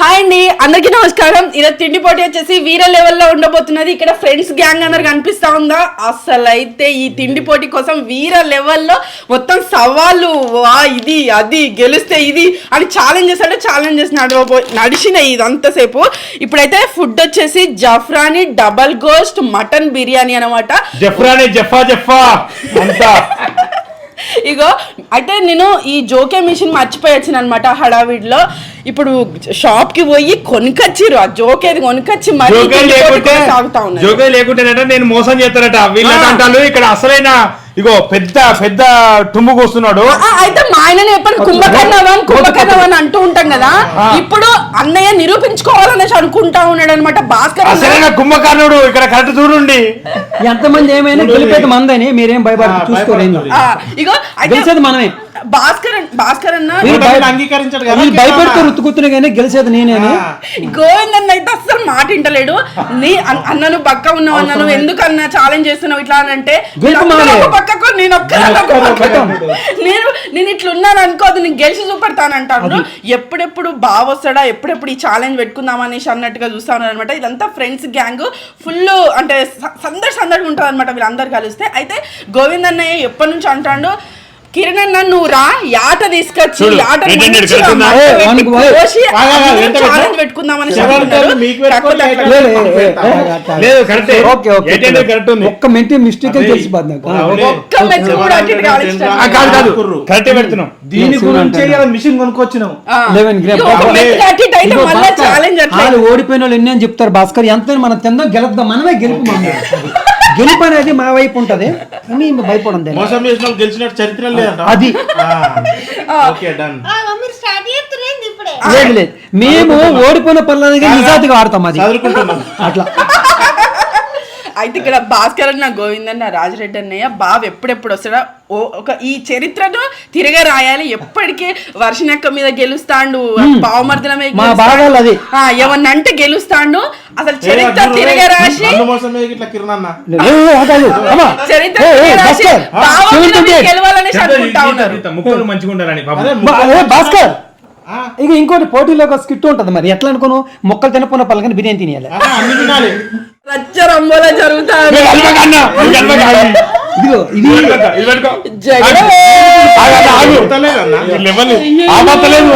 Hi అండి, అందరికీ నమస్కారం. ఈరోజు తిండి పోటీ వచ్చేసి వీర లెవెల్లో ఉండబోతున్నది. ఇక్కడ ఫ్రెండ్స్ గ్యాంగ్ అందరు కనిపిస్తా ఉందా? అసలు అయితే ఈ తిండి పోటీ కోసం వీర లెవెల్లో మొత్తం సవాళ్ళు, ఇది అది గెలిస్తే ఇది అని ఛాలెంజెస్ అంటే ఛాలెంజెస్ నడిచినాయి ఇదంతసేపు. ఇప్పుడైతే ఫుడ్ వచ్చేసి జఫ్రాని డబల్ గోస్ట్ మటన్ బిర్యానీ అనమాట. జఫ్రాని జఫా జఫా అంతా ఇగో అయితే నేను ఈ జోకే మిషన్ మర్చిపోయొచ్చిన అనమాట హడావిడిలో. ఇప్పుడు షాప్ కి పోయి కొనుకొచ్చిరు, ఆ జోకేది కొనుకొచ్చి మరి సాగుతా ఉన్నా. జోకే లేకుంటేనట నేను మోసం చేస్తారట వీళ్ళంటారు. ఇక్కడ అసలైన ఇగో పెద్ద పెద్ద టుమ్ము కూస్తున్నాడు. అయితే మా ఆయనని ఎప్పుడు కుంభకర్ణవన్ అంటూ ఉంటాం కదా, ఇప్పుడు అన్నయ్య నిరూపించుకోవాలనేసి అనుకుంటా ఉన్నాడు అనమాట. భాస్కర్ అసలైన కుంభకర్ణుడు ఇక్కడ కరెక్ట్ చూడండి. ఎంతమంది ఏమైనా గెలిపేది మందని మీరేం భయపడి చూసుకోలేదు. ఇగో గెలిచేది మనమే. భాస్కర్ అన్న అంగీకరించాడు, భయపడితే రుత్తుకుతున్నా కానీ గెలిచేది నేనే. గోవిందన్న అయితే అస్సలు మాట వింటలేడు. నీ అన్నను పక్క ఉన్నావు, అన్నను ఎందుకు అన్న ఛాలెంజ్ చేస్తున్నావు ఇట్లా అని అంటే పక్కకు నేను ఇట్లా ఉన్నాను అనుకోదు, నేను గెలిచి చూపెడతానంటాను. ఎప్పుడెప్పుడు బాగా వస్తాడా, ఎప్పుడెప్పుడు ఈ ఛాలెంజ్ పెట్టుకుందాం అనేసి అన్నట్టుగా చూస్తా ఉన్నారు అనమాట. ఇదంతా ఫ్రెండ్స్ గ్యాంగ్ ఫుల్ అంటే సందడి ఉంటుంది అనమాట వీళ్ళందరూ కలిస్తే. అయితే గోవిందన్నయ్య ఎప్పటి నుంచి అంటాడు, కిరణ్ అన్న నువ్వు రా, యాట తీసుకొచ్చి ఛాలెంజ్ పెట్టుకుందామని ఒక్క మెంటి మిస్టేక్ తెలిసిపోతుంది. దీని గురించి మిషన్ కొనుక్కొచ్చినాం. ఓడిపోయిన వాళ్ళు ఎన్ని అని చెప్తారు భాస్కర్. ఎంత మనం తిందాం గెలుద్దాం, మనమే గెలుపు. గెలుపు అనేది మా వైపు ఉంటది అని భయపడం గెలిచినట్టు చరిత్ర అది. లేదు మేము ఓడిపోయిన పనులకి నిజాతిగా ఆడతాం అది అట్లా. అయితే ఇక్కడ భాస్కర్ అన్న, గోవిందన్న, రాజరెడ్డి అన్నయ్య బాబు ఎప్పుడెప్పుడు వస్తాడా ఒక ఈ చరిత్రను తిరగ రాయాలి. ఎప్పటికీ వర్షనక్క మీద గెలుస్తాడు, బావమర్దల మీద ఏమన్నంటే గెలుస్తాడు. అసలు చరిత్ర తిరగ రాసి గెలవాలనేసి అనుకుంటా ఉన్నారు. భాస్కర్ ఇక ఇంకోటి పోటీలో ఒక స్కిట్ ఉంటది. మరి ఎట్లా అనుకోను, మొక్కలు తినపోయిన పళ్ళకని బిర్యానీ తినేయాలి. రచ్చరంబోలా జరుగుతాడు.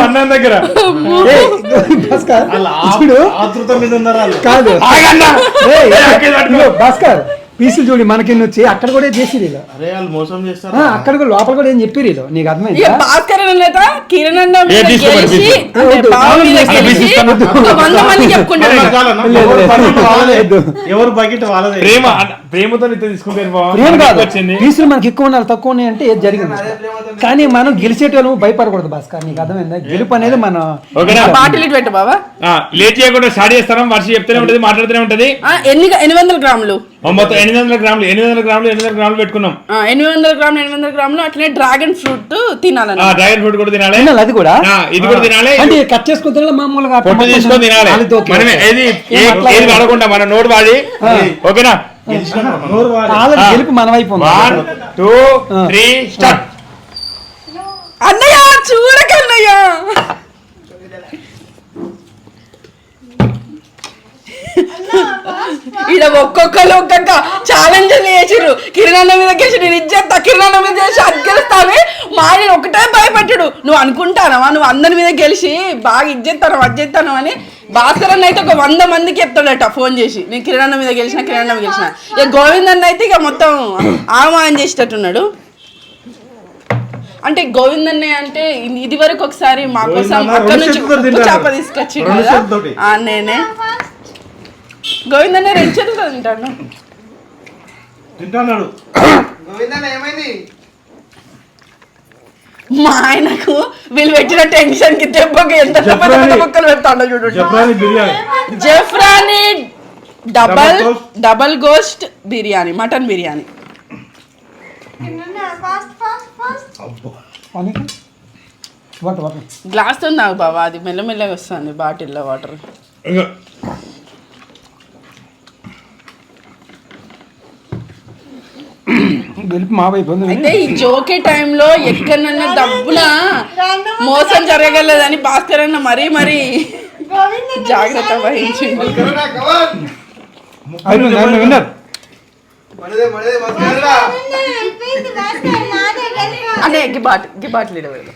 అన్న దగ్గర కాదు భాస్కర్ పీసులు చూడి మనకెన్ని వచ్చి అక్కడ కూడా చేసిరు. అక్కడ కూడా లోపల కూడా ఏం చెప్పిరు నీకు అర్థమైంది. భాస్కర్ కిరణ్ ఎవరు బకెట్ ప్రేమతో పీసులు మనకి ఎక్కువ ఉండాలి, తక్కువ ఉన్నాయి అంటే ఏది జరిగింది. కానీ మనం గెలిచేటోళ్ళు భయపడకూడదు భాస్కర్, నీకు అర్థమైందా. గెలుపు అనేది మనం పెట్టు బాబా లేట్ చేయకుండా స్టార్ట్ చేస్తాం. వర్ష చెప్తూనే ఉంటది, మాట్లాడుతూనే ఉంటది. 800 గ్రాములు మొత్తం 800 గ్రాములు పెట్టుకున్నాం. 800 గ్రాములు అట్లనే డ్రాగన్ ఫ్రూట్ తినాలి. డ్రాగన్ ఫ్రూట్ కూడా తినాలి, అది కూడా ఇది కూడా తినాలి. అంటే కట్ చేసుకుంటే మామూలుగా పొట్టు తీసుకొని తినాలి. మనమే ఏది వాడకుండా మన నోరు వాడి. ఓకేనా, గెలుపు మన వైపు. 1 2 3 స్టార్ట్. అన్నయ్య చూడకన్నయ్య, ఇక్కడ ఒక్కొక్కరు ఒక్కొక్క ఛాలెంజ్ చేసిరు. కిరణ్ మీద గెలిచి నేను ఇచ్చేస్తా, కిరణ్ మీద చేసి అది గెలుస్తాను. మా ఆయన ఒకటే భయపెట్టాడు, నువ్వు అనుకుంటానవా నువ్వు అందరి మీద గెలిచి బాగా ఇచ్చేస్తాను అది చేస్తాను అని. భాస్కర్ అన్న అయితే ఒక 100 మందికి చెప్తాడట ఫోన్ చేసి, నేను కిరణ్ మీద గెలిచిన ఇక గోవింద్ అన్న అయితే ఇక మొత్తం ఆమాన్ చేసేటట్టున్నాడు. అంటే గోవింద్ అన్నయ్య అంటే ఇది వరకు ఒకసారి మా కోసం అక్కడ నుంచి చేప తీసుకొచ్చి నేనే గోవింద్ అన్నయ్య 2 చేతులతో తింటాడు. మా ఆయనకు వీళ్ళు పెట్టిన టెన్షన్ కి దెబ్బకి ఎంత మొక్కలు పెడతాడో చూడు. Zafrani double gosht biryani, mutton biryani. Glass తో నాకు బాబా, అది మెల్లమెల్లగా వస్తుంది బాటిల్లో వాటర్. గెలుపు మా వైపు ఉంది. అయితే ఈ జోకే టైంలో ఎక్కడన్నా డబ్బున మోసం జరగలేదని భాస్కర్ అన్న మరీ జాగ్రత్త వహించింది. అయిపోయింది విన్నర్. అనే గి బాటిల్ ఇడవేదు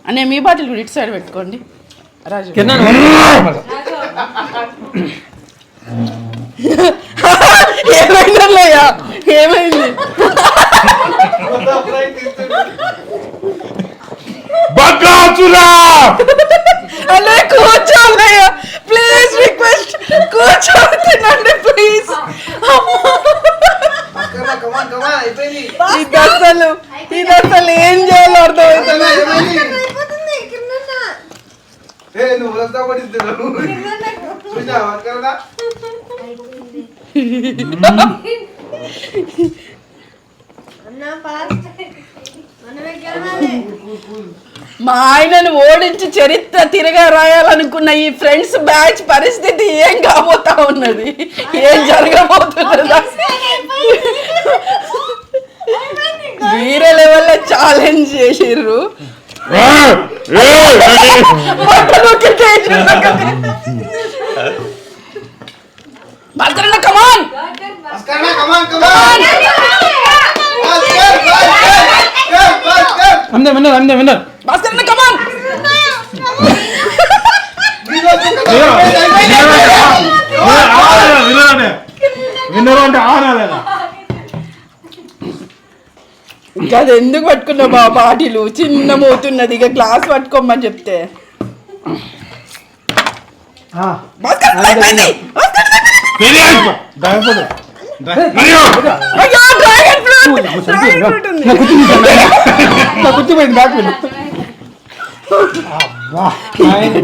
అనే మీ బాటిల్ కూడా ఇటు సైడ్ పెట్టుకోండి రాజు. ఏమైందయ్యా ఏమైంది? అనే కూర్చోన్నయ్యా ప్లీజ్ రిక్వెస్ట్ కూర్చోండి ప్లీజ్. ఇది అసలు ఏం చేయాలో అర్థమవుతుంది. మా ఆయనను ఓడించి చరిత్ర తిరగా రాయాలనుకున్న ఈ ఫ్రెండ్స్ బ్యాచ్ పరిస్థితి ఏం కాబోతా ఉన్నది, ఏం జరగబోతున్నది? వేరే లెవెల్లో ఛాలెంజ్ చేసిర్రు. కమాన్ అందే విన్నర్ భాస్కర్ కమాన్. విన్నర్ అంటే ఆడాలేదా? ఇంకా అది ఎందుకు పట్టుకున్నావు బా బాటిలు చిన్న మోతున్నది, ఇక గ్లాస్ పట్టుకోమని చెప్తే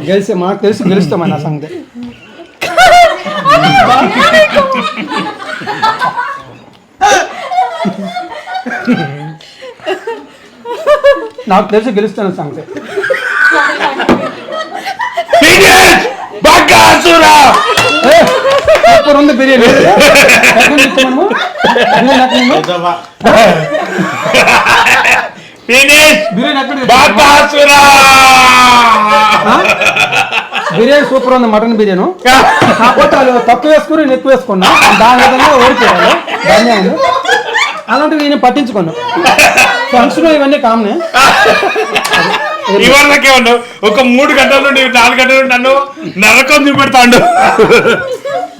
గెలిస్తే మాకు తెలిసి గెలుస్తామని ఆ సంగతి. నాకు తెలిసి గెలుస్తాను సంగతి. సూపర్ ఉంది బిర్యానీ. బిర్యానీ సూపర్ ఉంది, మటన్ బిర్యానీ. కాకపోతే వాళ్ళు తక్కువ వేసుకుని నేను ఎక్కువ వేసుకున్నా, దాని విధంగా ఓడిపోయాను. ధన్యవాదాలు. అలాంటివి నేను పట్టించుకోను. ఫంక్షన్ ఇవన్నీ కామనే. ఇవాళకే ఉన్నావు ఒక 3 గంటల నుండి 4 గంటల నుండి నన్ను నరకం చూపెడతాడు.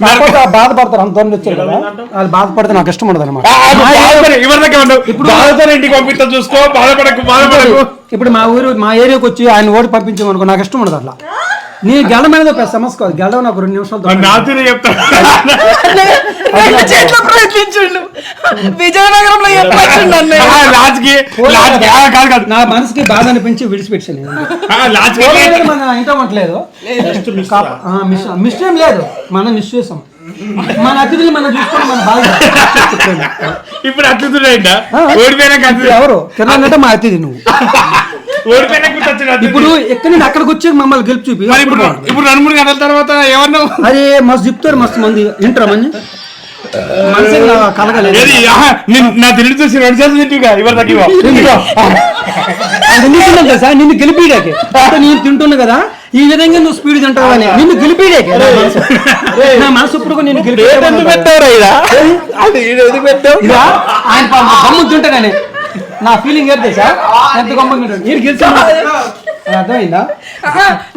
కాకపోతే బాధపడతారు, అంత దూరం వచ్చారు కదా, వాళ్ళు బాధపడితే నాకు ఇష్టం ఉండదు అనమాట. ఇవాళకే ఉన్నావు ఇప్పుడు బాధతో ఇంటికి పంపిస్తా చూసుకో. బాధపడకు. ఇప్పుడు మా ఏరియాకి వచ్చి ఆయన ఓడి పంపించామనుకో, నాకు ఇష్టం ఉండదు అట్లా. నీ గెల మీద పెద్ద సమస్య కాదు, గెలవ నాకు 2 నిమిషాలు నాతోనే చెప్తాను. ప్రయత్నించండు విజయనగరంలో నా మనసుకి బాధ అనిపించి విడిచిపెట్టాను. మన ఇంట్లో ఉండలేదు, మిస్ ఏం లేదు, మనం మిస్ చేసాం. మన అతిథులు మనం చూసుకొని మన బాధ. ఇప్పుడు అతిథులు ఓడిపోయినా ఎవరు తిన్నానంటే మా అతిథి నువ్వు. ఇప్పుడు ఎక్కడ నేను అక్కడికి వచ్చి మమ్మల్ని గెలుపు చూపి. ఇప్పుడు 2-3 గంటల తర్వాత ఏమన్నా అరే మస్తు చెప్తారు, మస్తు మంది వింటారా మంది కలగలేదు. నా తిరిగి చూసి 2 సార్లు తింటుగా సార్ నిన్ను గెలిపిడాకే. నేను తింటున్నా కదా, ఈ విధంగా నువ్వు స్పీడ్ తింటావు అని నిన్ను గెలిపిడాకే. నా మనసు ఇప్పుడు నేను ఆయన గమ్ము తింటానే. నా ఫీలింగ్ ఏంటి సార్, ఎంత గమ్ముగా గెలిచాను అర్థమైందా?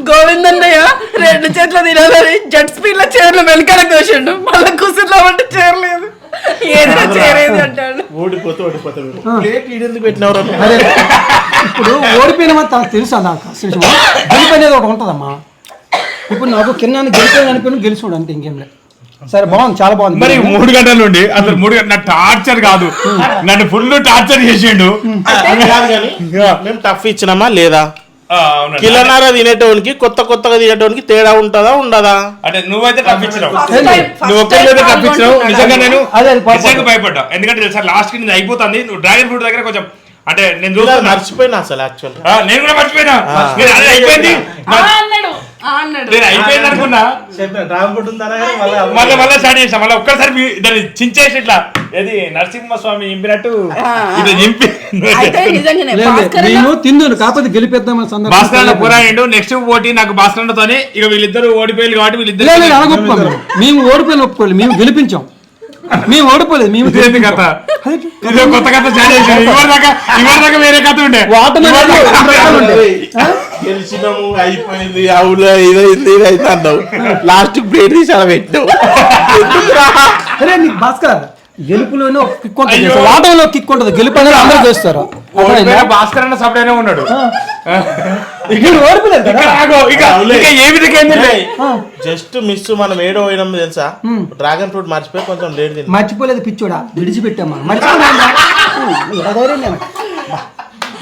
గోవిందన్నయ్య 2 చేతులు తినాలని జెట్ స్పీడ్ లో చీరలు వెనకాలకు వేసిండు, మళ్ళీ కుసుర్లో అంటే చేరలేదు, ఏదైనా చేరేది అంటాడు. ఇప్పుడు ఓడిపోయిన తనకు తెలుసు గెలుపు అనేది ఒకటి ఉంటుందమ్మా. ఇప్పుడు నాకు కింద గెలిపోయింది అనిపోయిన గెలిచాడు అంతే, ఇంకేం లేదు. సరే బాగుంది, చాలా బాగుంది. మరి 3 గంటల నుండి అసలు 3 గంటల టార్చర్ కాదు, నన్ను ఫుల్ టార్చర్ చేసిండు. మేము టఫ్ ఇచ్చినామా లేదా? కిలోన్నర తినేటోనికి కొత్తగా తినేటోనికి తేడా ఉంటుందా ఉండదా? అంటే నువ్వైతే తప్పించినావు, నువ్వు ఒక్కరికైతే తప్పించినావు. నిజంగా నేను భయపడ్డా, ఎందుకంటే తెలుసా లాస్ట్ కి నేను అయిపోతుంది. నువ్వు డ్రాగన్ ఫ్రూట్ దగ్గర కొంచెం అంటే నేను చూస్తున్నా, మర్చిపోయినా అసలు యాక్చువల్ నేను కూడా మర్చిపోయినా. అయిపోయింది అన్నాడు. నేను అయిపోయింది అనుకున్నా, మళ్ళీ స్టార్ట్ చేసిన, మళ్ళీ ఒక్కసారి దాన్ని చించేసి ఇట్లా ఏది నరసింహస్వామి ఇంపినట్టు ఇది చింపి అయితే నిజంగానే భాస్కర్ అన్న నేను తిందును కాకపోతే గెలిపేద్దామని సందర్భం భాస్కర్ పోరాడిండు. నెక్స్ట్ పోటీ నాకు భాస్కర్ తోనే, ఇక వీళ్ళిద్దరు ఓడిపోయారు కాబట్టి వీళ్ళిద్దరు అనగొప్పుకోం. మేము ఓడిపోయిన ఒప్పుకోలేదు, మేము గెలిపించాం. మేము ఓడిపోలేదు, మేము ఇదేంటి కథ? ఇదే కొత్త కథ స్టార్ట్ చేశారు. ఇవరిదాకా వేరే కథ ఉండే. గెలిచినాము అయిపోయింది, అవులో ఇదైంది ఇదైతే అన్నావు, లాస్ట్ ప్లేట్ తీసి అలా పెట్టావు. అరే నీకు భాస్కర్ గెలుపులోనే ఒక కిక్ ఉంటుంది, ఓటంలో కిక్ ఉంటుంది. గెలుపు అనేది అందరూ చేస్తారు. భాస్కర్ అన్న సపరేట్ ఉన్నాడు. ఓడిపోలేదు జస్ట్ మిస్ మనం ఏడో పోయినాం తెలుసా, డ్రాగన్ ఫ్రూట్ మర్చిపోయి కొంచెం లేట్ తిన్నాం. మర్చిపోలేదు పిచ్చోడా, విడిచిపెట్టామా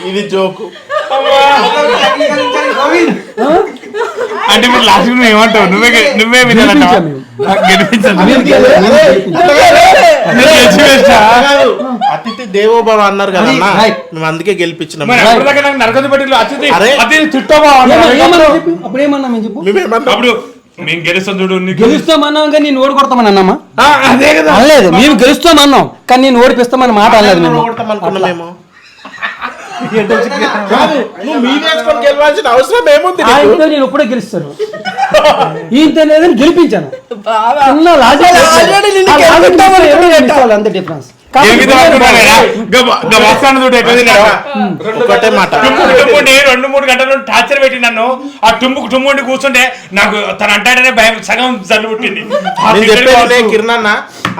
ఇది జోకు. అంటే మీరు లాస్ట్ నువ్వు ఏమంటావు? నువ్వే వినాలంటావా? అతిథి దేవోభవ అన్నారు కదా అన్న, మేము అందుకే గెలిపించినాం. నరకది పట్టి అతిథి అప్పుడు ఏమన్నా మేము చెప్పు, అప్పుడు మేము గెలుస్తాం చూడు, గెలుస్తామన్నాం కానీ నేను ఓడికొడతామని అన్నామా? అదే కదా అనలేదు, మేము గెలుస్తామన్నాం కానీ నేను ఓడిపిస్తామని మాట అనలేదు. మేము అనుకున్నాం మేము. నువ్వు మీదేసుకొని గెలవాల్సిన అవసరం ఏముంది? నేను ఇప్పుడే గెలుస్తాను, ఈయన లేదని గెలిపించాను. అంతే డిఫరెన్స్. ఒకటే మాట, 2-3 గంటలు టార్చర్ పెట్టి నన్ను ఆ టుమ్ముండి కూర్చుంటే నాకు తను అంటాడనే భయం, సగం జల్లు పుట్టింది. కిరణ్ అన్న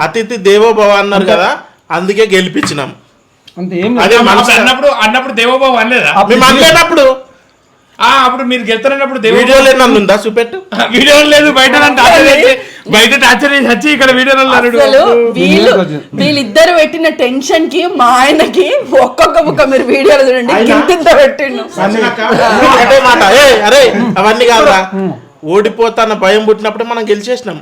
అతిథి దేవోభవ అన్నారు కదా, అందుకే గెలిపించినాం. అన్నప్పుడు దేవోభావం అనలేదా? మేము అనలేనప్పుడు అప్పుడు మీరు గెలుతున్నప్పుడు వీడియో లేదు, నన్ను ఉందా చూపెట్టు. వీడియో లేదు, బయట టార్చర్ చేసి వచ్చి ఇక్కడ వీడియో. వీళ్ళిద్దరు పెట్టిన టెన్షన్ కి మా ఆయనకి ఒక్కొక్క ముక్క మీరు వీడియోలు చూడండి కింద పెట్టిండు. ఒకటే మాట, అరే అవన్నీ కాదురా, ఓడిపోతాన్న భయం పుట్టినప్పుడు మనం గెలిచేసినాం.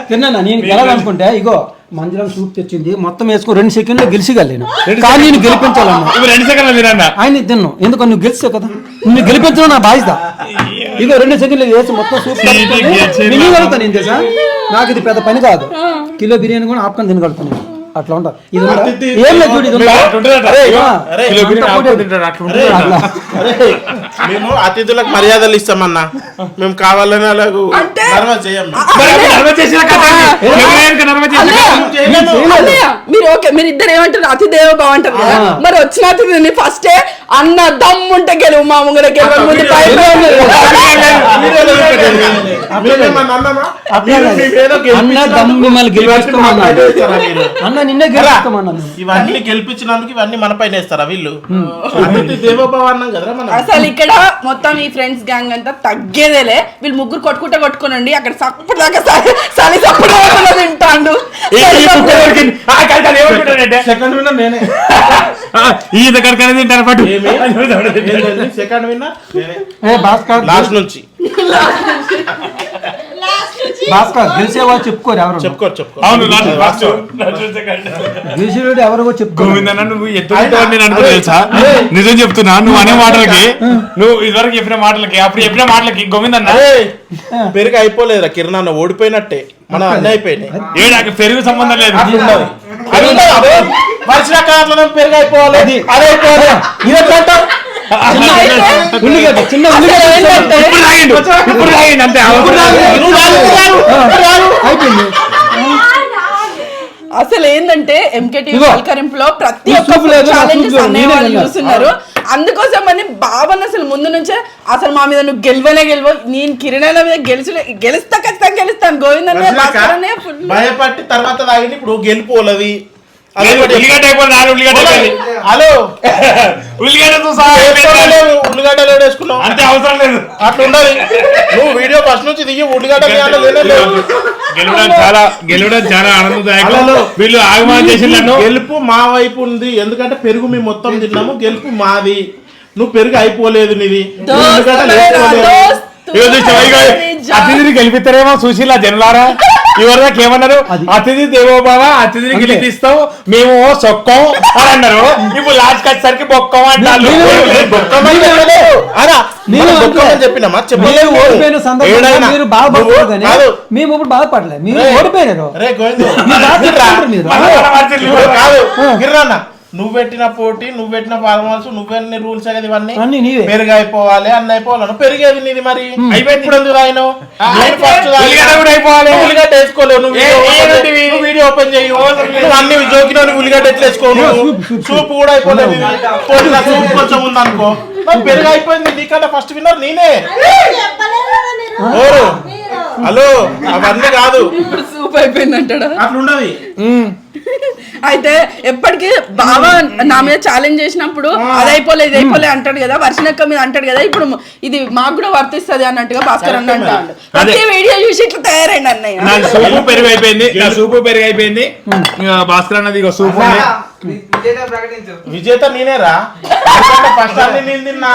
తిన్నా నేను గెలవాలనుకుంటే ఇగో మంజులం సూప్ తెచ్చింది మొత్తం వేసుకుని 2 సెకండ్లో గెలిచిగలను, కానీ నేను గెలిపించాలన్నా 2 సెకండ్లు ఆయన తిన్నాను. ఎందుకు నువ్వు గెలిచావు కదా, నువ్వు గెలిపించడం నా బాధ్యత. ఇగో 2 సెకండ్లు వేసి మొత్తం సూప్ తినగలుగుతాను. ఏం తెలుసా, నాకు ఇది పెద్ద పని కాదు. కిలో బిర్యానీ కూడా ఆపుకొని తినగలుగుతాను. అట్లా ఉంటా. ఇది ఏం లేదు చూడు, మేము అతిథులకు మర్యాదలు ఇస్తామన్నా, మేము కావాలని అలాగూ మీరు ఇద్దరు ఏమంటారు? అతిథి దేవో బాగుంటారు కదా, మరి వచ్చిన అతిథిని ఫస్టే అన్న దమ్ముంటే గెలువు, మా ముంగర గెలవ ముందు ఇవన్నీ గెలిపించినందుకు ఇవన్నీ మన పైన వేస్తారా వీళ్ళు? దేవోభవ అన్నాం కదా మనం. అసలు ఇక్కడ మొత్తం ఈ ఫ్రెండ్స్ గ్యాంగ్ అంతా తగ్గేదేలే. వీళ్ళు ముగ్గురు కొట్టుకోనండి, అక్కడ సప్పుడు దాకా సలి సప్పుడు తింటాడు. సెకండ్ విన్నర్ నేనే. ఈ దగ్గర తింటారు పట్టు. సెకండ్ విన్నర్ భాస్కర్ లాస్ట్ నుంచి. భాస్కర్ గెలిచేవాళ్ళు చెప్పుకోరు, ఎవరు చెప్పుకోరు. గెలిచేవాడు ఎవరో చెప్పుకో. నువ్వు తెలుసా, నిజం చెప్తున్నా, నువ్వు అనే మాటలకి, నువ్వు ఇదివరకు చెప్పిన మాటలకి, అప్పుడు చెప్పిన మాటలకి గోవిందన్న పెరుగు అయిపోలేదురా కిరణ్ అన్న, ఓడిపోయినట్టే. మనం అన్నీ అయిపోయినాయి. నాకు పెరుగు సంబంధం లేదు. వర్షాకాలంలో పెరుగు అయిపోవాలి, అది అయిపోవాలి. చిన్న అయిపోయింది. అసలు ఏంటంటే ఎంకేటీవీ పలకరింపులో ప్రతి ఒక్క ఛాలెంజెస్ అనేవాళ్ళు చూస్తున్నారు. అందుకోసం అని బాబన్ అసలు ముందు నుంచే అసలు మా మీద నువ్వు గెలవవు, నేను కిరణాల మీద గెలుస్తా ఖచ్చితంగా గెలుస్తాను గోవిందనే భాస్కరనే భయపట్టి తర్వాత తాగింది. ఇప్పుడు గెలిపోలది హలో ఉల్లిగడ్డలు వేసుకున్నావు అంటే అవసరం లేదు, అట్లా ఉండాలి. నువ్వు వీడియో ఫస్ట్ నుంచి దిగి ఉల్లిగడ్డలు గెలవడం చాలా ఆనందదాయకం. వీళ్ళు ఆగమనం చేసి గెలుపు మా వైపు ఉంది, ఎందుకంటే పెరుగు మేము మొత్తం తిన్నాము. గెలుపు మాది, నువ్వు పెరుగు అయిపోలేదు నీది. అతిథిని గెలిపిస్తారేమో సుశీల జనులారా, ఇవరికి ఏమన్నారు, అతిథి దేవోభవ, అతిథిని గెలిపిస్తాం మేము సొక్కం అని అన్నారు. ఇప్పుడు లాస్ట్ వచ్చేసరికి బొక్కం అంటారు. చెప్పినామా ఓడిపోయిన సందర్భంగా మీరు బాధపడతారు, మేము ఇప్పుడు బాధపడలేదు. మీరు ఓడిపోయినారు. నువ్వు పెట్టిన పోటీ, నువ్వు పెట్టిన ఫార్మల్స్, నువ్వెన్ని రూల్స్ అనేది ఇవన్నీ పెరుగు అయిపోవాలి, అన్ని అయిపోవాలి. పెరిగేది నీది మరి అయిపోయింది. ఇప్పుడు ఎందుకు రాయను? ఉల్లిగడ్డ వేసుకోలేవు నువ్వు, వీడియో ఓపెన్ చేయు. అన్ని జోకిన ఉల్లిగడ్డ ఎట్లా వేసుకోను? సూప్ కూడా అయిపోలేదు. సూప్ కొంచెం ఉందనుకో, పెరుగు అయిపోయింది. నీకన్నా ఫస్ట్ విన్నర్ నేనే. హలో, అవన్నీ కాదు, ఇప్పుడు సూప్ అయిపోయింది అంటాడా? అట్లుండదు. అయితే ఎప్పటికీ బాగా నా మీద ఛాలెంజ్ చేసినప్పుడు అది అయిపోలే ఇది అయిపోలే అంటాడు కదా, వర్షనక్క మీద అంటాడు కదా. ఇప్పుడు ఇది మాకు కూడా వర్తిస్తుంది అన్నట్టుగా భాస్కర్ అన్న అంటాడు. ప్రతి వీడియో చూసి ఇట్లా తయారైంది అన్నయ్య. నా సూపు పెరుగు అయిపోయింది. భాస్కర్ అన్నది సూపు విజేత నేనేరా. ఫస్ట్ అన్ని నేను తిన్నా.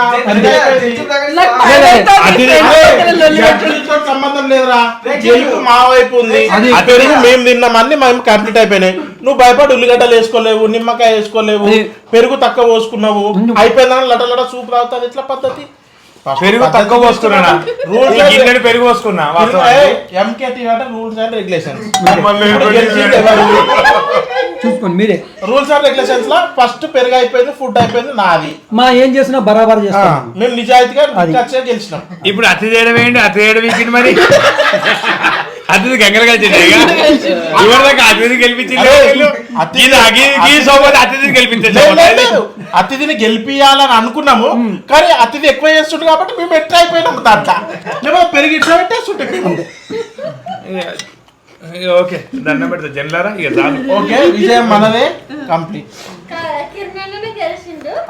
సంబంధం లేదురా, గెలుపు మా వైపు ఉంది. పెరుగు మేము తిన్నామని మేము కంప్లీట్ అయిపోయినాయి. నువ్వు భయపడి ఉల్లిగడ్డలు వేసుకోలేవు, నిమ్మకాయ వేసుకోలేవు, పెరుగు తక్కువ పోసుకున్నావు. అయిపోయిందని లట లట సూప్ తాగుతుంది. ఎట్లా పద్ధతి? పెరుగు తక్కువ పోసుకున్నా, పెరుగు పోసుకున్నా. ఎంకేటీ అంటే రూల్స్ అండ్ రెగ్యులేషన్స్. చూసుకోండి మీరే. రూల్స్ అండ్ రెగ్యులేషన్స్ లో ఫస్ట్ పెరుగు అయిపోయింది, ఫుడ్ అయిపోయింది నాది. మా ఏం చేసినా బరాబర్ చేస్తాం. మేము నిజాయితీగా గెలిచినాం. ఇప్పుడు అతి చేయడం ఏంటి? అతి చేయడం వీకింది మరి. అతిథి గంగలు కలిసింది, ఇవరిదాకా అతిథి గెలిపించింది. అతిథిని గెలిపించారు. అతిథిని గెలిపియాలని అనుకున్నాము, కానీ అతిథి ఎక్కువ చేస్తుండే కాబట్టి మేము ఎట్లా అయిపోయినాము దాంట్లో. లేకపోతే పెరిగి ఇట్లా పెట్టేస్తుంటే మేము. ఓకే, దండం పెడతా జనలారా, ఇక చాలు. ఓకే, విజయం మనదే కంప్లీట్.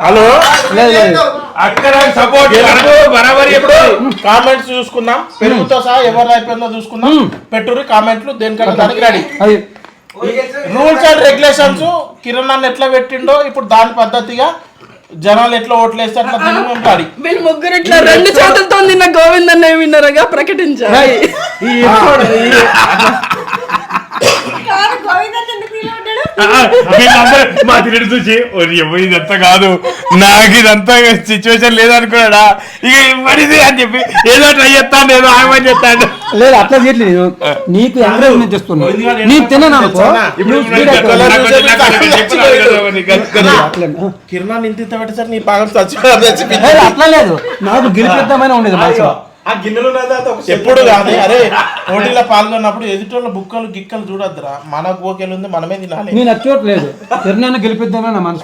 హలో, అక్కడ సపోర్ట్ బరాబరి. ఎప్పుడు కామెంట్స్ చూసుకుందాం, పెరుగుతో సహా ఎవరు అయిపోయిందో చూసుకుందాం. పెట్టుర్రి కామెంట్లు, దేనికన్నా దానికి ready. Rules and regulations Kiran అన్న ఎట్లా పెట్టిండో ఇప్పుడు దాని పద్ధతిగా జనాలు ఎట్లా ఓట్లు వేస్తే అట్లా తిని. వీళ్ళు ముగ్గురు ఇట్లా 2 చేతులతో నిన్న గోవింద్ అన్న విన్నర్గా ప్రకటించారు. మా తిరిగి చూసి ఇదంతా కాదు, నాకు ఇదంతా సిచ్యువేషన్ లేదనుకున్నాడా, ఇక ఇవ్వడిది అని చెప్పి ఏదో ట్రై చేస్తాను, ఏదో ఆగమని చెప్తాను. లేదు అట్లా చేయట్లేదు, నీకు ఎంకరేజ్మెంట్ చేస్తున్నా. నీకు తిన్నాను కిరణ్ ఇంత పెట్టేసరి నీ పాగం అట్లా లేదు, నాకు గెలిపిద్దామని ఉండేది మనసు. ఎప్పుడు కానీ అరే పోటీలో పాల్గొన్నప్పుడు ఎదుటోళ్ళ బుక్కలు గిక్కలు చూడొద్దురా. మన గోకెలు ఉంది, మనమే తినాలి. నేను అచ్చోట్లేదు, కిరణాన్ని గెలిపిద్దామని నా మనసు.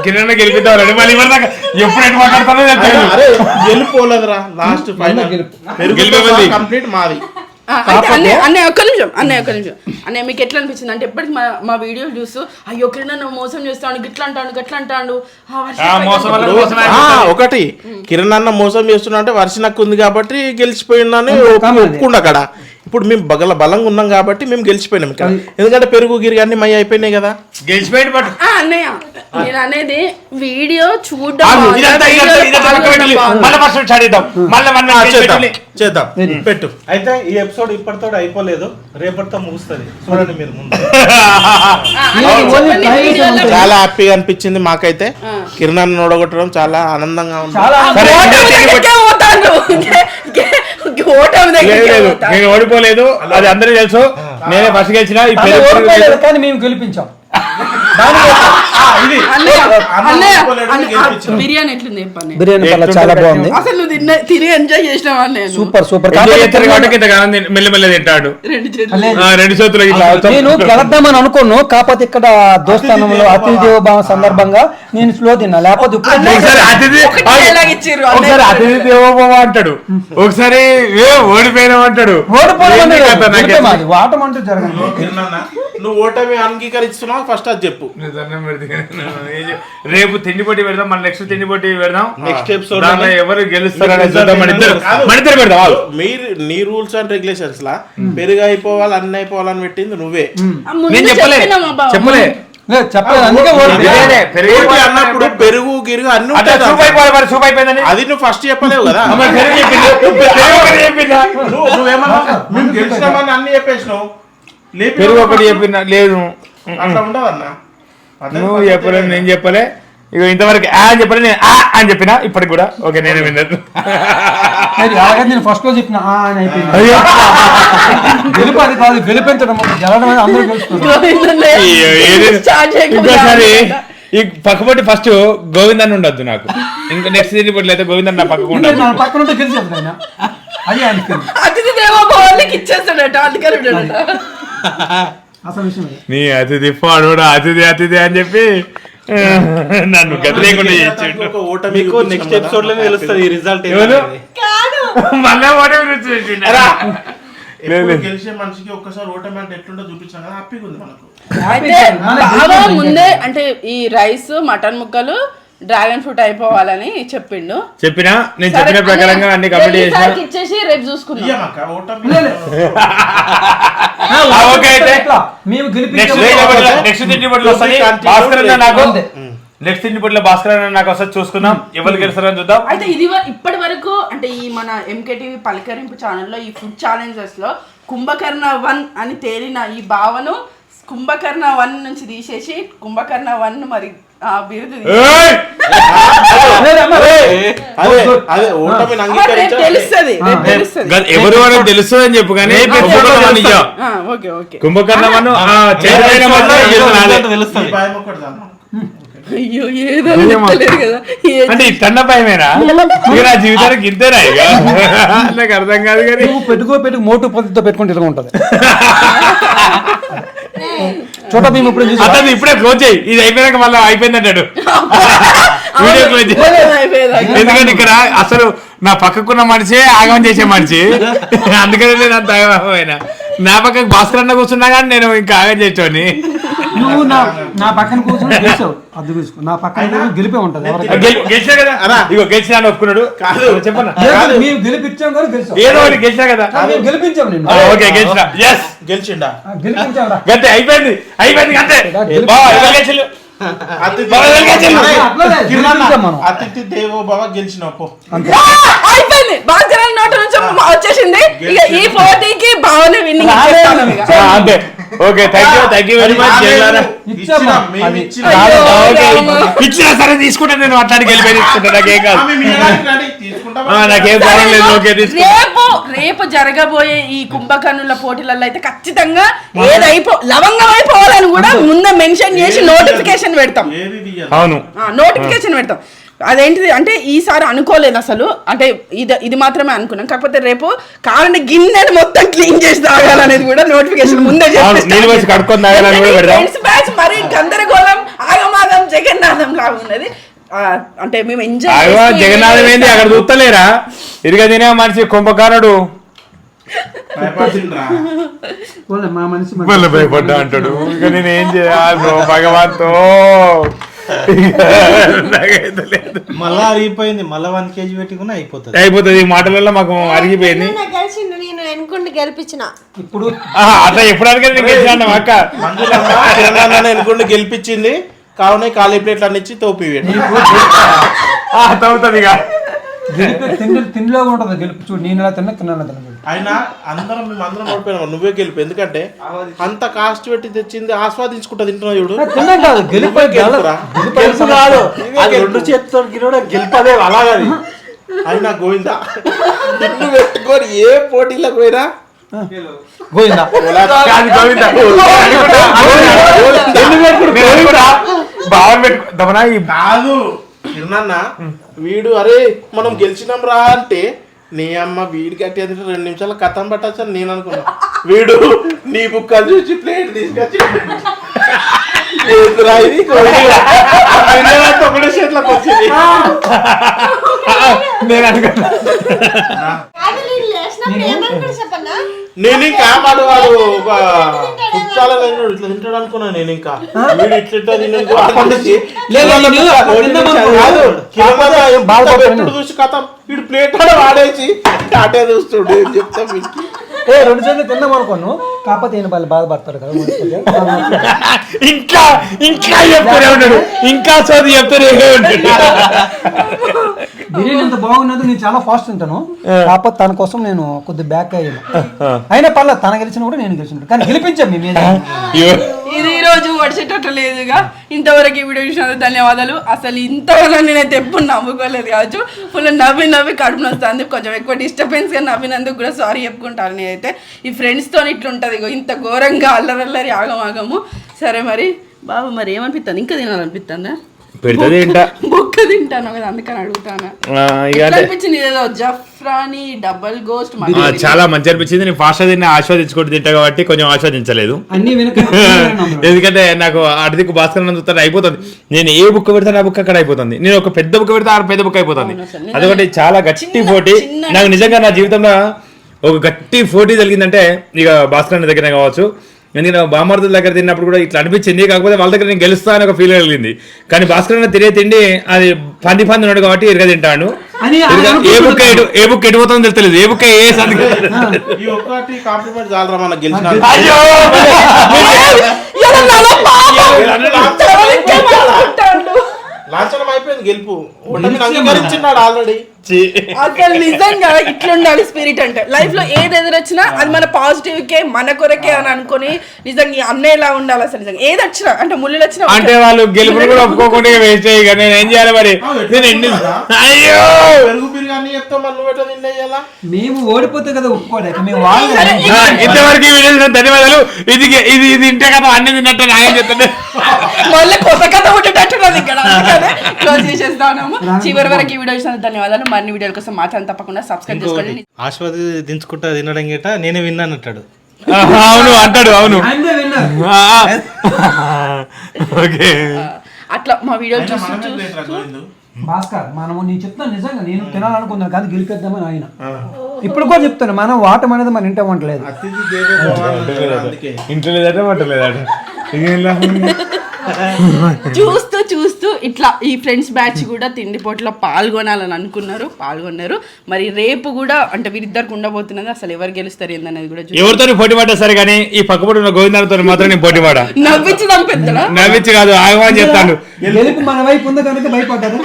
కిరణ్ గెలిపిద్దాం మళ్ళీ ఇవ్వదాకా ఎప్పుడు మాట్లాడతానో గెలిపోలేదురా. లాస్ట్ ఫైనల్ కంప్లీట్ మాది. అన్నయ్య ఒక్క నిమిషం అన్నయ్య, మీకు ఎట్లా అనిపించింది అంటే ఎప్పటికి మా వీడియోలు చూస్తూ అయ్యో కిరణ్ మోసం చేస్తాడు, గిట్లా అంటాడు గట్లా అంటాడు. ఒకటి కిరణ్ అన్న మోసం చేస్తున్నా అంటే వర్షనకు ఉంది కాబట్టి గెలిచిపోయిందని ఒప్పుకుండా అక్కడ. ఇప్పుడు మేము బలంగా ఉన్నాం కాబట్టి మేము గెలిచిపోయినాం ఇక్కడ. ఎందుకంటే పెరుగు గిరి అన్ని మై అయిపోయినాయి కదా, గెలిచిపోయింది. బట్ అన్నయ్య నేను అనేది వీడియో చూడడం చేద్దాం పెట్టు. అయితే ఈ ఎపిసోడ్ ఇప్పటితో అయిపోలేదు, రేపటితో ముగుస్తుంది. చూడండి మీరు ముందు. చాలా హ్యాపీగా అనిపించింది మాకైతే. కిరణ్ ఓడగొట్టడం చాలా ఆనందంగా ఉంది. నేను ఓడిపోలేదు, అది అందరూ తెలుసు. నేనే ఫస్ట్ గెలిచిన, కానీ మేము గెలిపించాం. బిర్యానీ ఎట్లుంది చెప్పండి? బిర్యానీ చాలా బాగుంది అసలు తిరిగి ఎంజాయ్ చేసినావా? Super super. మెల్లమెల్ల తింటాడు 2 చేతులు. నేను గెలద్దామని అనుకోను, కాకపోతే ఇక్కడ దోస్తానంలో అతిథి దేవోభావ సందర్భంగా నేను స్లో తిన్నా. లేకపోతే ఒకసారి అతిథి దేవోభవ అంటాడు, ఒకసారి ఓడిపోయినాం అంటాడు. వాటం అంటే జరగదు. నువ్వు ఓటమి అంగీకరిస్తున్నావు, ఫస్ట్ అది చెప్పు. రేపు తిండి పోటీ పెడదాం, మన నెక్స్ట్ తిండి పోటీ పెడదాం. నెక్స్ట్ ఎపిసోడ్ ఎవరు గెలుస్తారని పెడదాం. మీరు నీ రూల్స్ అండ్ రెగ్యులేషన్స్ లా పెరుగు అయిపోవాలి, అన్ని అయిపోవాలని పెట్టింది నువ్వే. నేను చెప్పలే లేదు చెప్పలేదు అందుకే పెరుగు అన్నప్పుడు పెరుగు గిరుగు అన్ని ఉంటాయి కదా. అది నువ్వు ఫస్ట్ చెప్పలేవు కదా. నువ్వేమన్నా మేము గెలిచినామని అన్ని చెప్పేసినావు. పెరుగు ఒకటి చెప్పిన లేదు అట్లా ఉండదన్నా. నువ్వు చెప్పలేదు నేను చెప్పలే. ఇక ఇంతవరకు అని చెప్పలే నేను అని చెప్పిన ఇప్పటికి కూడా. ఓకే నేను విన్నట్టు అలాగే నేను ఫస్ట్ లో చెప్పిన అని అయిపోయింది. గెలుపు అది కాదు, గెలిపించడం గెలడం అందరూ గెలుస్తున్నారు. ఇంకోసారి ఈ పక్కపట్టి ఫస్ట్ గోవిందన్ ఉండొద్దు నాకు. ఇంకా నెక్స్ట్ తిండిపోట్లు అయితే గోవిందన్ నా పక్కకు ఉండదు. పక్కన ఉంటే గెలిచేది ఆయన అదే అనిపించింది. అతిథి దేవో భవానికి ఇచ్చేస్తాడట అందుకని అసలు విషయం నీ అతిథి పాడోడా అతిథి అతిథి అని చెప్పి నన్ను గతి లేకుండా చేయించాడు. మీకు నెక్స్ట్ ఎపిసోడ్ లోనే తెలుస్తుంది ఈ రిజల్ట్. మళ్ళా ఓటమి గెలిచే మనిషికి ఒక్కసారి ఓటమి అంటే ఎట్లుంటో చూపించాం కదా, హ్యాపీగా ఉంది మనకు. అయితే బాగా ముందే అంటే ఈ రైస్ మటన్ ముక్కలు డ్రాగన్ ఫ్రూట్ అయిపోవాలని చెప్పిండు. చెప్పినా నేను చెప్పిన ప్రకారంగా అన్ని కంప్లీట్ చేసిన. ఇచ్చేసి రేపు చూసుకున్నాం. ఇయ్యమక్క ఓటమి. ఓకే అయితే మేము నెక్స్ట్ తిండిపోట్లు వస్తాయి. భాస్కర్ అన్న నాకు నెక్స్ట్ తిండిపోట్లో భాస్కర్ అన్న నాకు వస్తుంది చూసుకుందాం. ఎవరు గెలుస్తారని చూద్దాం. అయితే ఇది ఇప్పటి వరకు అంటే ఈ మన ఎంకేటీవీ పలకరింపు ఛానల్లో ఈ ఫుడ్ ఛాలెంజెస్ లో కుంభకర్ణ 1 అని తేలిన ఈ భావను కుంభకర్ణ 1 నుంచి తీసేసి కుంభకర్ణ 1 మరి బిరుదు తెలుస్తుంది. ఎవరు అని తెలుస్తుంది అని చెప్పు కానీ కుంభకర్ణమను అయ్యో ఏదో కదా అంటే ఇట్ట భయమేనా నా జీవితానికి ఇంతేనా ఇక నాకు అర్థం కాదు. కానీ పెట్టుకు మోటు పద్ధతితో పెట్టుకుంటే ఇలా ఉంటది. చోట మేము ఇప్పుడు అతను ఇప్పుడే క్లోజ్ చేయి. ఇది అయిపోయాక మళ్ళీ అయిపోయింది అంటాడు వీడియో క్లోజ్ చేయి. ఎందుకంటే ఇక్కడ అసలు నా పక్కకున్న మనిషి ఆగమం చేసే మనిషి. అందుకని నేను అంత ఆగమైనా నా పక్కకు భాస్కర్ అన్న కూర్చున్నా కానీ నేను ఇంకా ఆగం చేసేవాడిని. నువ్వు నా పక్కన కూర్చొని గెలిచావు అది తీసుకో. నా పక్కన గెలిపే ఉంటది. గెలిచా కదా ఇగో గెలిచినా ఒప్పుకున్నాడు. చెప్పన్నా మేము గెలిపించాం కదా గెలిచాం. ఏదో ఒకటి గెలిచా కదా మేము గెలిపించాం నిన్ను. ఓకే గెలిచినా. ఎస్ గెలిచిండా గెలిపించాం గంతే అయిపోయింది అంతే. అతిథి దేవో భవ గెలిచినప్పు అయిపోయింది. బాగా నోట నుంచి వచ్చేసింది. ఇక ఈ పోటీకి భావన విన్నింగ్. అంతే. Okay thank you very much. ఇచ్చినా సరే తీసుకుంటా నేను అట్లాంటి గెలిపి తీసుకుంటా. నాకేం కాదు, నాకేం ప్రాబ్లం లేదు. ఓకే రేపు జరగబోయే ఈ కుంభకర్ణుల పోటీలలో అయితే ఖచ్చితంగా లవంగం అయిపోవాలని కూడా ముందే మెన్షన్ చేసి నోటిఫికేషన్ పెడతాం. అవును నోటిఫికేషన్ పెడతాం. అదేంటిది అంటే ఈసారి అనుకోలేదు అసలు. అంటే ఇది మాత్రమే అనుకున్నాం. కాకపోతే రేపు కావాలంటే గిన్నెని మొత్తం క్లీన్ చేసి తాగాలనేది కూడా నోటిఫికేషన్ ముందే బ్యాచ్ మరి గందరగోళం ఆగమాగం జగన్నాథం లాగా ఉన్నది. అంటే మేము ఎంజాయ్ జగన్నాథం ఏంది అక్కడ చూస్తలేరా ఇరుగ తినే మనిషి కుంభకర్ణుడు మా మనిషి భయపడ్డా అంటాడు. ఇక నేను ఏం చేయాలి భగవంతో. మళ్ళా అరిగిపోయింది. మళ్ళా 1 kg పెట్టుకుని అయిపోతుంది. ఈ మాటలలో మాకు అరిగిపోయింది. ఇప్పుడు అట్లా ఎప్పుడు అడిగాను అక్క ఎన్నుకుంటూ గెలిపించింది. కావున ఖాళీ ప్లేట్లు అన్ని ఇచ్చి తోపి తవ్వుతుంది. తిండిలో ఉంటుంది గెలుపు. చూడు నేను ఎలా తిన్నా అయినా మేము అందరం ఓడిపోయినా నువ్వే గెలుపు. ఎందుకంటే అంత కాస్ట్ పెట్టి తెచ్చింది ఆస్వాదించుకుంటా తింటున్నావు చూడు. తిన్నాం కాదు గెలుపు కాదు. 2 చేతితో గెలుపదే అలాగది. అయినా గోవిందా ఇల్లు పెట్టుకొని ఏ పోటీలకు పోయినా గోవిందా కాదు. కిరణన్న వీడు అరే మనం గెలిచినాం రా అంటే నీ అమ్మ వీడి కట్టి 2 నిమిషాలు కథం పట్టచ్చు అని నేను అనుకున్నా. వీడు నీ బుక్కలు చూసి ప్లేట్ తీసుకొచ్చి ఒకటే చేతులకు వచ్చింది. నేను అనుకున్నా నేను ఇంకా వాడు చాలా ఇట్లా తింటాడు అనుకున్నా. నేను ఇంకా వీడు ఇట్లా చూసి కథం వీడు ప్లేట్ వాడేసి అటే చూస్తుడు. ఏం చెప్తా వీడికి రెండు చేతులు తిన్నాం అనుకోను, కాకపోతే ఈయన వాళ్ళు బాధపడతారు కదా. ఇంకా ఇంకా చెప్తూనే ఉన్నాడు, ఇంకా చదువు చెప్తూనే ఉంటాడు. బిర్యానీ అంత బాగున్నది, నేను చాలా ఫాస్ట్ తింటాను, కాకపోతే తన కోసం నేను కొద్ది బ్యాక్ అయ్యాను. అయినా పర్లేదు, తన గెలిచిన కూడా నేను గెలిచిన, కానీ గెలిపించాం మీ మీద. ఇది ఈ రోజు వడిచేటట్టు లేదుగా. ఇంతవరకు ఈ వీడియో చూసినందుకు ధన్యవాదాలు. అసలు ఇంతవరకు నేనైతే ఎప్పుడు నవ్వుకోలేదు కావచ్చు. ఫుల్ నవ్వి కడుపు నొస్తుంది, కొంచెం ఎక్కువ డిస్టర్బెన్స్ గా నవ్వినందుకు కూడా సారీ చెప్పుకుంటాను. నేనైతే ఈ ఫ్రెండ్స్తో ఇట్లుంటది, ఇంత ఘోరంగా అల్లరల్లరి ఆగమాగము. సరే మరి బాబు, మరి ఏమనిపిస్తుంది? ఇంకా తినాలనిపిస్తుందా? బొక్క తింటాను కదా, అందుకని అడుగుతాను. అనిపించింది ఏదో జఫ్రాని డబల్ గోస్ట్ చాలా మంచి అనిపించింది. నేను ఫాస్ట్ తిన్న ఆస్వాదించుకుంటూ తింటా కాబట్టి కొంచెం ఆస్వాదించలేదు. ఎందుకంటే నాకు అడిదికు భాస్కర్ చూస్తే అయిపోతుంది. నేను ఏ బుక్ పెడితే నా బుక్ అక్కడ అయిపోతుంది. నేను ఒక పెద్ద బుక్ పెడితే ఆ పెద్ద బుక్ అయిపోతుంది. అదొకటి చాలా గట్టి పోటీ. నాకు నిజంగా నా జీవితంలో ఒక గట్టి పోటీ జరిగిందంటే ఇక భాస్కర్ దగ్గర కావచ్చు. ఎందుకంటే బామర్దుల దగ్గర తిన్నప్పుడు కూడా ఇట్లా అనిపించింది, కాకపోతే వాళ్ళ దగ్గర నేను గెలుస్తా అని ఒక ఫీల్ కలిగింది. కానీ భాస్కర్ తినే తిండి అది పంది ఉన్నాడు కాబట్టి ఎరుగ తింటాను. ఏ బుక్ ఎడిపోతుందో తెలియదు, ఏ బుక్ ఏ కాంప్లిమెంట్ చాలరా మనకు గెలిచిన. లాంఛనం అయిపోయింది గెలుపు, అంగీకరించినాడు ఆల్రెడీ. అసలు నిజంగా ఇట్లుండాలి స్పిరిట్ అంటే. లైఫ్ లో ఏది ఎదురొచ్చినా అది మన పాజిటివ్ కే, మన కొరకే అని అనుకుని నిజంగా అన్నేలా ఉండాలి. అసలు నిజంగా ఏది వచ్చినా అంటే ముళ్ళు వచ్చినా అంటే వాళ్ళు గెలుపుని కూడా ఒప్పుకోకుండా వేస్ట్ అయ్యి నేను ఏం చేయాలి మరి? అయ్యో పెరుగు బిర్యానీ చెప్తాం, మళ్ళీ పెట్ట తిండేయాలా? మేము ఓడిపోతే కదా ఒప్పుకోలేక మేము ఇంతవరకు ధన్యవాదాలు. ఇది ఇది ఇది ఇంటే కదా అన్ని తిన్నట్టు న్యాయం చెప్తాను. మళ్ళీ కొత్త కథ ఉండేటట్టున్నది ఇక్కడ, క్లోజ్ చేసేస్తాము. చివరి వరకు ఈ వీడియో చూసినందుకు ధన్యవాదాలు. మరిన్ని వీడియోల కోసం మాత్రం తప్పకుండా సబ్స్క్రైబ్ చేసుకోండి. ఆస్వాదించుకుంటా తినడం గిట నేనే విన్నాను అంటాడు. అవును అంటాడు, అవును. ఓకే, అట్లా మా వీడియోలు చూస్తూ భాస్కర్, మనము నేను చెప్తాను నిజంగా, నేను తినాలనుకున్నాను కానీ గెలిపేద్దామని ఆయన. ఇప్పుడు కూడా చెప్తాను, మనం వాటం అనేది మన ఇంట వంటలేదు, ఇంట్లో లేదట వంటలేదట. చూస్తూ చూస్తూ ఇట్లా ఈ ఫ్రెండ్స్ బ్యాచ్ కూడా తిండి పోటీలో పాల్గొనాలని పాల్గొన్నారు. మరి రేపు కూడా అంటే వీరిద్దరికి ఉండబోతున్నది. అసలు ఎవరు గెలుస్తారు ఏందనేది కూడా ఎవరితో పోటీ పడ్డా సరే కానీ ఈ పక్కపడి ఉన్న గోవిందాలతో మాత్రం నేను పోటీ పడా. నవ్వించడం పెద్ద నవ్వించి కాదు, ఆగమని చెప్తాను. గెలుపు మన వైపు ఉంది కనుక భయపడ్డారు.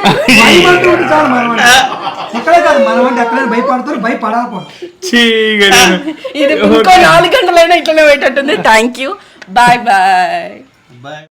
ఎక్కడే కాదు, మన వంటి ఎక్కడైనా భయపడతారు, భయపడాలి. ఇది ఇంకో 4 గంటలైనా ఇట్లనే పోయేటట్టుంది. Thank you, bye bye.